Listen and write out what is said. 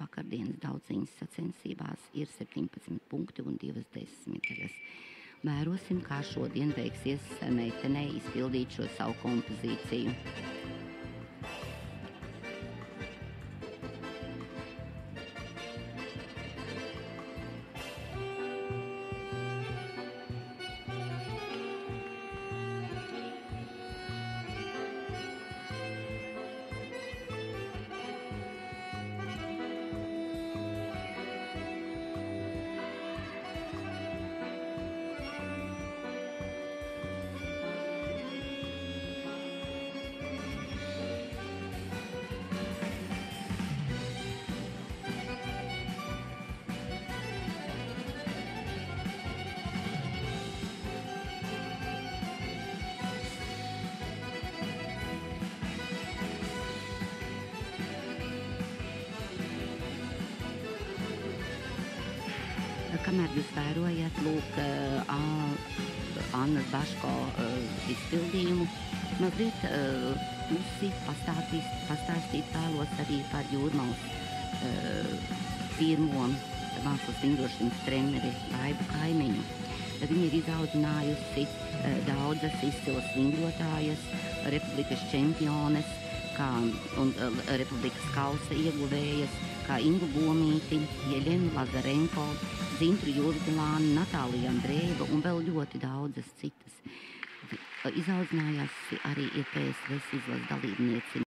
vakardienas daudziņas sacensībās ir 17 punkti un 2 desmitaļas. Vērosim, kā šodien beigsies meitenei izpildīt šo savu kompozīciju. Kamēr jūs vērojat, lūk, Annas Baško izpildījumu, mazliet pusi pastāstīt vēlos arī par Jūrmalas pirmo mākslas vingrošanas treneri Baibu Kaimiņu. Viņa ir izaudzinājusi daudzas izcilas vingrotājas, republikas čempiones un republikas kausa ieguvējas, kā Ingu Bomīti, Jeļenu Lazarenko, Zintru Jurgulāni, Natālija Andrejeva un vēl ļoti daudzas citas. Izaudzinājās arī ir PSRS izlases dalībnieci